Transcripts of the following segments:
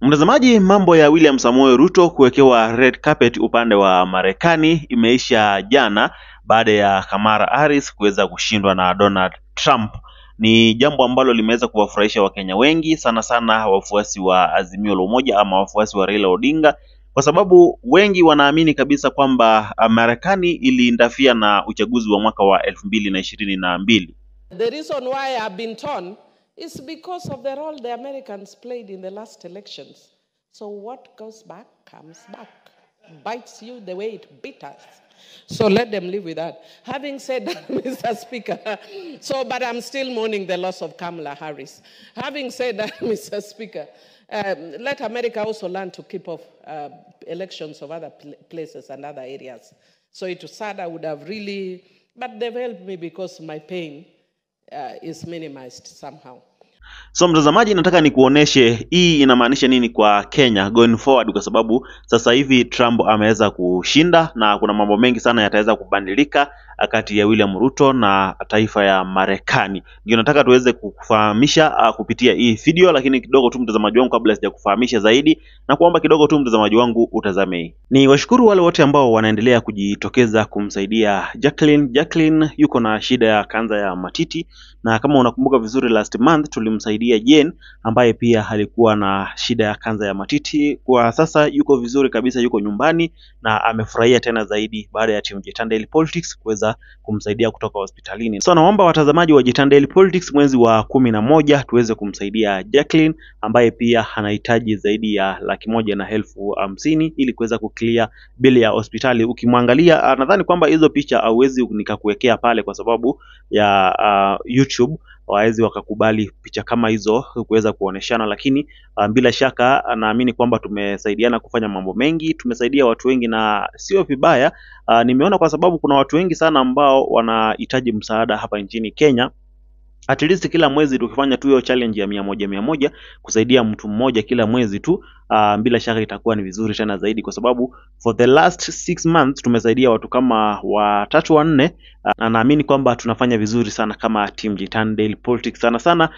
Mtazamaji, mambo ya William Samoei Ruto kuwekewa red carpet upande wa Marekani imeisha jana baada ya Kamala Harris kuweza kushindwa na Donald Trump. Ni jambo ambalo limeweza kuwafurahisha Wakenya wengi, sana sana wafuasi wa Azimio la Umoja ama wafuasi wa Raila Odinga, kwa sababu wengi wanaamini kabisa kwamba Marekani iliindafia na uchaguzi wa mwaka wa 2022. The reason why I've been torn is because of the role the Americans played in the last elections. So what goes back comes back, bites you the way it bit us. So let them live with that. Having said that, Mr. Speaker, but I'm still mourning the loss of Kamala Harris. Having said that, Mr. Speaker, let America also learn to keep off elections of other places and other areas. So it was sad, I would have really, but they've helped me because my pain is minimized somehow. So mtazamaji, nataka nikuoneshe hii inamaanisha nini kwa Kenya going forward, kwa sababu sasa hivi Trump ameweza kushinda na kuna mambo mengi sana yataweza kubadilika kati ya William Ruto na taifa ya Marekani. Ndio nataka tuweze kukufahamisha kupitia hii video, lakini kidogo tu mtazamaji wangu, kabla sijakufahamisha zaidi, na kuomba kidogo tu mtazamaji wangu utazame. Ni washukuru wale wote ambao wanaendelea kujitokeza kumsaidia Jacqueline. Jacqueline yuko na shida ya kanza ya matiti, na kama unakumbuka vizuri last month tulimsaidia Jane ambaye pia alikuwa na shida ya kanza ya matiti. Kwa sasa yuko vizuri kabisa, yuko nyumbani na amefurahia tena zaidi baada ya timu Jackson Tani Politics kuweza kumsaidia kutoka hospitalini. So naomba watazamaji wa Jackson Tani Politics mwezi wa 11 tuweze kumsaidia Jacqueline ambaye pia anahitaji zaidi ya 150,000 ili kuweza kuclear bili ya hospitali. Ukimwangalia nadhani kwamba hizo picha hauwezi nikakuwekea pale kwa sababu ya YouTube waezi wakakubali picha kama hizo kuweza kuoneshana, lakini bila shaka naamini kwamba tumesaidiana kufanya mambo mengi, tumesaidia watu wengi na sio vibaya. Nimeona kwa sababu kuna watu wengi sana ambao wanahitaji msaada hapa nchini Kenya. At least kila mwezi tukifanya tu hiyo challenge ya 100 kusaidia mtu mmoja kila mwezi tu, bila shaka itakuwa ni vizuri tena zaidi, kwa sababu for the last 6 months tumesaidia watu kama 3 au 4, na naamini kwamba tunafanya vizuri sana kama team Jackson Tani Politics. Sana sana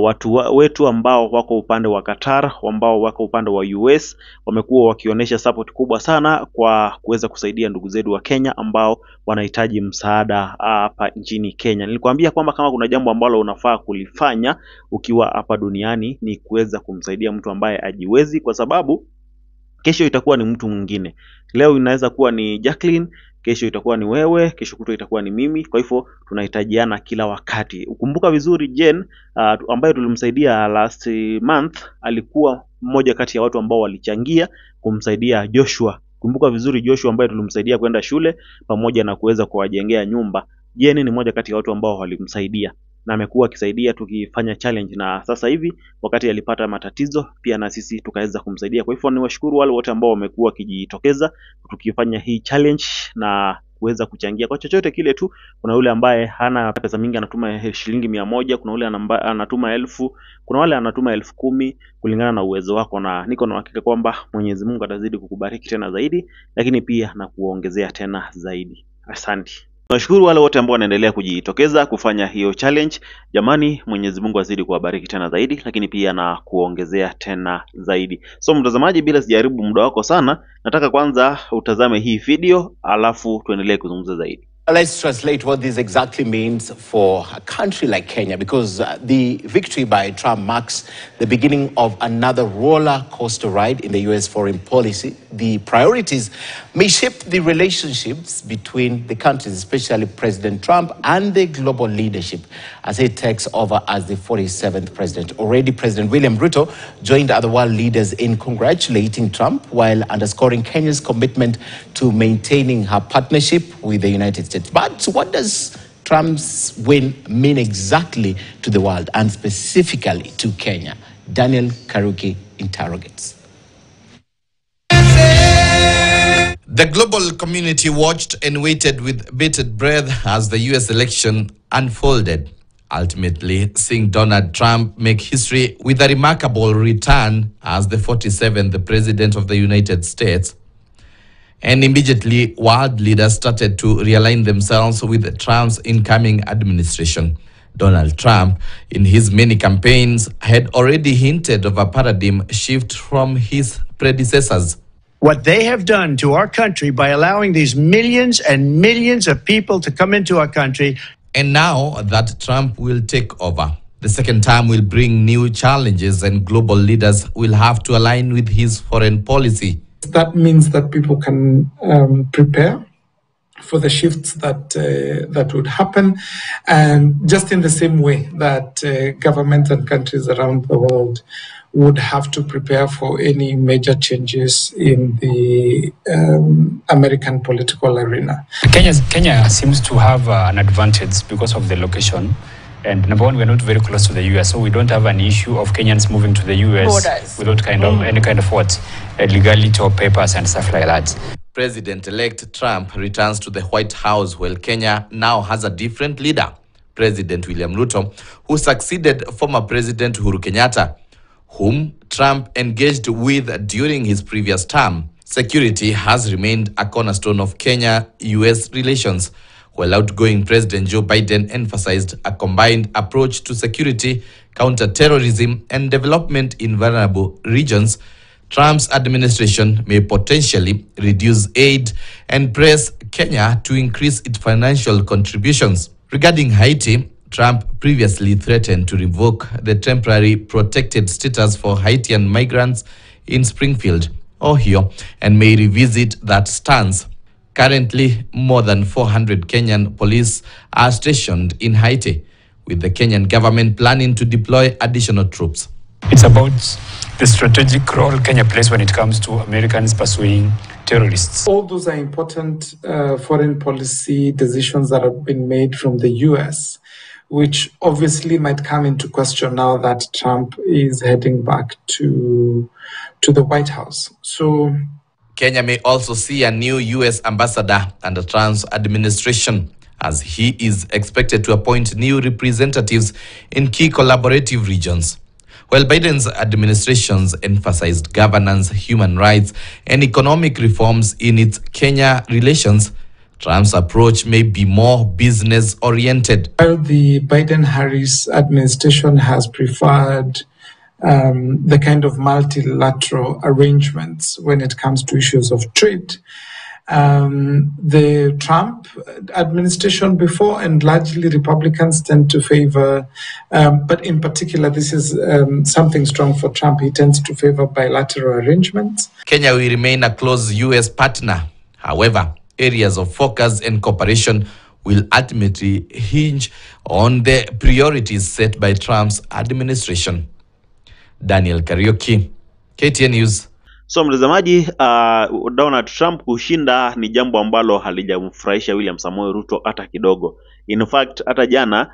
watu wetu ambao wako upande wa Qatar, ambao wako upande wa US, wamekuwa wakionyesha support kubwa sana kwa kuweza kusaidia ndugu zetu wa Kenya ambao wanahitaji msaada hapa nchini Kenya. Nilikwambia kwamba kama kuna jambo ambalo unafaa kulifanya ukiwa hapa duniani ni kuweza kumsaidia mtu ambaye ajiwezi, kwa sababu kesho itakuwa ni mtu mwingine. Leo inaweza kuwa ni Jacqueline, kesho itakuwa ni wewe, kesho kutwa itakuwa ni mimi. Kwa hivyo tunahitajiana kila wakati. Ukumbuka vizuri Jen ambaye tulimsaidia last month alikuwa mmoja kati ya watu ambao walichangia kumsaidia Joshua. Kumbuka vizuri Joshua ambaye tulimsaidia kwenda shule pamoja na kuweza kuwajengea nyumba. Jen ni mmoja kati ya watu ambao walimsaidia na amekuwa akisaidia tukifanya challenge, na sasa hivi wakati alipata matatizo pia na sisi tukaweza kumsaidia. Kwa hivyo niwashukuru wale wote ambao wamekuwa wakijitokeza tukifanya hii challenge na kuweza kuchangia kwa chochote kile tu. Kuna yule ambaye hana pesa mingi anatuma shilingi 100, kuna yule anatuma 1000, kuna wale anatuma 10,000 kulingana na uwezo wako, na niko na hakika kwamba Mwenyezi Mungu atazidi kukubariki tena zaidi, lakini pia na kuongezea tena zaidi. Asante. Nashukuru wale wote ambao wanaendelea kujitokeza kufanya hiyo challenge. Jamani, Mwenyezi Mungu azidi kuwabariki tena zaidi, lakini pia na kuongezea tena zaidi. So mtazamaji, bila sijaribu muda wako sana, nataka kwanza utazame hii video alafu tuendelee kuzungumza zaidi. Let's translate what this exactly means for a country like Kenya, because the victory by Trump marks the beginning of another roller coaster ride in the US foreign policy. The priorities may shape the relationships between the countries, especially President Trump and the global leadership as he takes over as the 47th president. Already, President William Ruto joined other world leaders in congratulating Trump while underscoring Kenya's commitment to maintaining her partnership with the United States. But what does Trump's win mean exactly to the world and specifically to Kenya? Daniel Karuki interrogates. The global community watched and waited with bated breath as the US election unfolded, ultimately seeing Donald Trump make history with a remarkable return as the 47th president of the United States. And immediately, world leaders started to realign themselves with Trump's incoming administration. Donald Trump, in his many campaigns, had already hinted of a paradigm shift from his predecessors. What they have done to our country by allowing these millions and millions of people to come into our country. And now that Trump will take over, the second term will bring new challenges, and global leaders will have to align with his foreign policy. That means that people can prepare for the shifts that would happen, and just in the same way that governments and countries around the world would have to prepare for any major changes in the American political arena. Kenya seems to have an advantage because of the location. And number one, we're not very close to the US, so we don't have an issue of Kenyans moving to the US Borders. without any kind of legality or papers and stuff like that. President-elect Trump returns to the White House, while Kenya now has a different leader, President William Ruto, who succeeded former President Uhuru Kenyatta, whom Trump engaged with during his previous term. Security has remained a cornerstone of Kenya-US relations, while outgoing President Joe Biden emphasized a combined approach to security, counter-terrorism, and development in vulnerable regions. Trump's administration may potentially reduce aid and press Kenya to increase its financial contributions. Regarding Haiti, Trump previously threatened to revoke the temporary protected status for Haitian migrants in Springfield, Ohio, and may revisit that stance. Currently, more than 400 Kenyan police are stationed in Haiti, with the Kenyan government planning to deploy additional troops. It's about the strategic role Kenya plays when it comes to Americans pursuing terrorists. All those are important foreign policy decisions that have been made from the US, which obviously might come into question now that Trump is heading back to the White House. So Kenya may also see a new U.S. ambassador under Trump's administration, as he is expected to appoint new representatives in key collaborative regions. While Biden's administration's emphasized governance, human rights, and economic reforms in its Kenya relations, Trump's approach may be more business-oriented. While the Biden-Harris administration has preferred the kind of multilateral arrangements when it comes to issues of trade, the Trump administration before, and largely Republicans, tend to favor, but in particular, this is something strong for Trump, he tends to favor bilateral arrangements. Kenya will remain a close U.S. partner. However, areas of focus and cooperation will ultimately hinge on the priorities set by Trump's administration. Daniel Kariuki, KTN News. So mtazamaji, Donald Trump kushinda ni jambo ambalo halijamfurahisha William Samoei Ruto hata kidogo. In fact, hata jana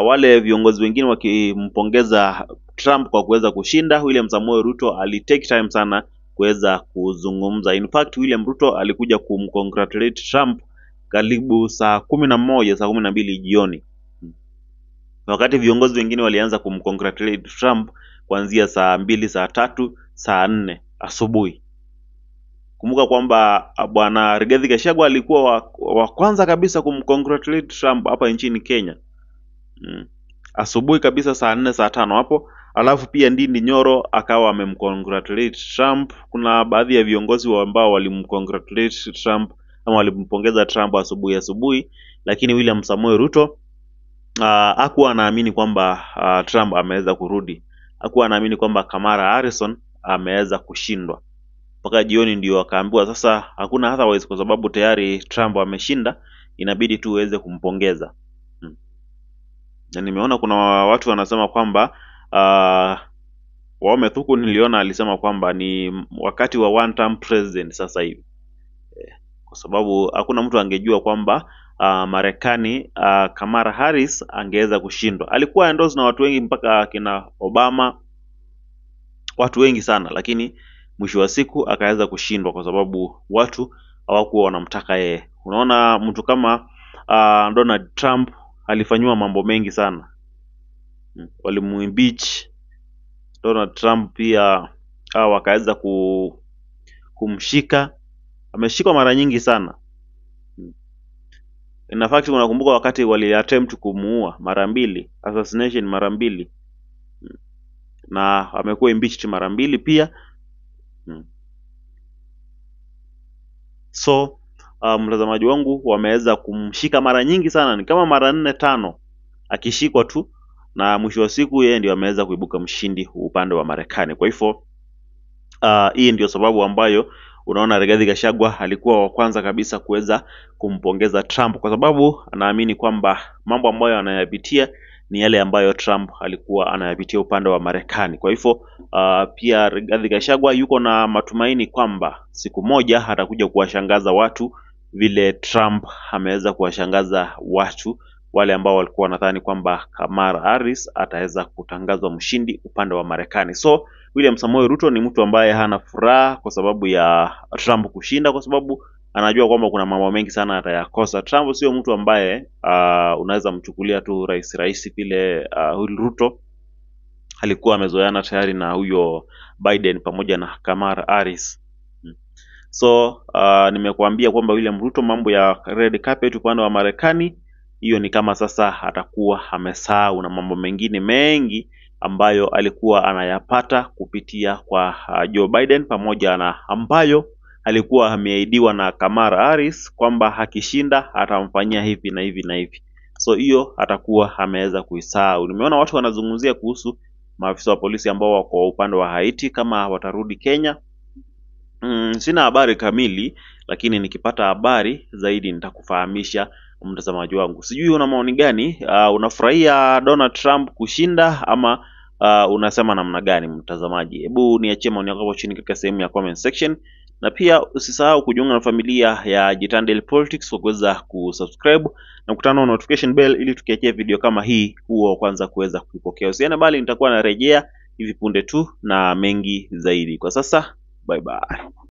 wale viongozi wengine wakimpongeza Trump kwa kuweza kushinda, William Samoei Ruto alitake time sana kuweza kuzungumza. In fact, William Ruto alikuja kumcongratulate Trump karibu saa 11, saa 12 jioni. Wakati viongozi wengine walianza kumcongratulate Trump kuanzia saa 2, saa 3, saa 4 asubuhi. Kumbuka kwamba bwana Rigathi Gachagua alikuwa wa kwanza kabisa kumcongratulate Trump hapa nchini Kenya. Asubuhi kabisa saa 4, saa 5 hapo. Alafu pia Ndindi Nyoro akawa amemcongratulate Trump. Kuna baadhi ya viongozi ambao walimcongratulate Trump ama walimpongeza Trump asubuhi, lakini William Samoei Ruto hakuwa anaamini kwamba Trump ameweza kurudi. Hakuwa anaamini kwamba Kamala Harrison ameweza kushindwa. Mpaka jioni ndio akaambiwa sasa hakuna otherwise, kwa sababu tayari Trump ameshinda, inabidi tu uweze kumpongeza. Na nimeona kuna watu wanasema kwamba Waume Thuku niliona alisema kwamba ni wakati wa one term president sasa hivi. Kwa sababu hakuna mtu angejua kwamba Marekani Kamala Harris angeweza kushindwa. Alikuwa endorsed na watu wengi mpaka kina Obama, watu wengi sana, lakini mwisho wa siku akaweza kushindwa kwa sababu watu hawakuwa wanamtaka yeye. Unaona mtu kama Donald Trump alifanywa mambo mengi sana. Walimuimpeach Donald Trump, pia wakaweza kumshika. Ameshikwa mara nyingi sana. In fact unakumbuka wakati wali attempt kumuua mara 2, assassination mara 2. Na amekuwa impeached mara 2 pia. So mtazamaji wangu, wameweza kumshika mara nyingi sana, ni kama mara 4 5 akishikwa tu, na mwisho wa siku yeye ndio ameweza kuibuka mshindi upande wa Marekani. Kwa hivyo hii ndio sababu ambayo unaona Rigathi Gachagua alikuwa wa kwanza kabisa kuweza kumpongeza Trump, kwa sababu anaamini kwamba mambo ambayo anayapitia ni yale ambayo Trump alikuwa anayapitia upande wa Marekani. Kwa hivyo pia Rigathi Gachagua yuko na matumaini kwamba siku moja atakuja kuwashangaza watu vile Trump ameweza kuwashangaza watu wale ambao walikuwa wanadhani kwamba Kamala Harris ataweza kutangazwa mshindi upande wa Marekani. So William Samoei Ruto ni mtu ambaye hana furaha kwa sababu ya Trump kushinda, kwa sababu anajua kwamba kuna mambo mengi sana atayakosa. Trump sio mtu ambaye unaweza mchukulia tu rais vile Ruto alikuwa amezoeana tayari na huyo Biden pamoja na Kamala Harris. So nimekuambia kwamba William Ruto, mambo ya red carpet upande wa Marekani, hiyo ni kama sasa atakuwa amesahau, na mambo mengine mengi ambayo alikuwa anayapata kupitia kwa Joe Biden, pamoja na ambayo alikuwa ameahidiwa na Kamala Harris kwamba akishinda atamfanyia hivi na hivi na hivi. So hiyo atakuwa ameweza kuisahau. Nimeona watu wanazungumzia kuhusu maafisa wa polisi ambao wako upande wa Haiti kama watarudi Kenya. Sina habari kamili, lakini nikipata habari zaidi nitakufahamisha mtazamaji wangu. Sijui una maoni gani? Unafurahia Donald Trump kushinda ama unasema namna gani mtazamaji? Hebu niachie maoni yako hapo chini katika sehemu ya comment section, na pia usisahau kujiunga na familia ya Jitan Daily Politics kwa kuweza kusubscribe na kutana notification bell ili tukiachia video kama hii huo kwanza kuweza kuipokea. Usiende bali, nitakuwa narejea hivi punde tu na mengi zaidi. Kwa sasa bye bye.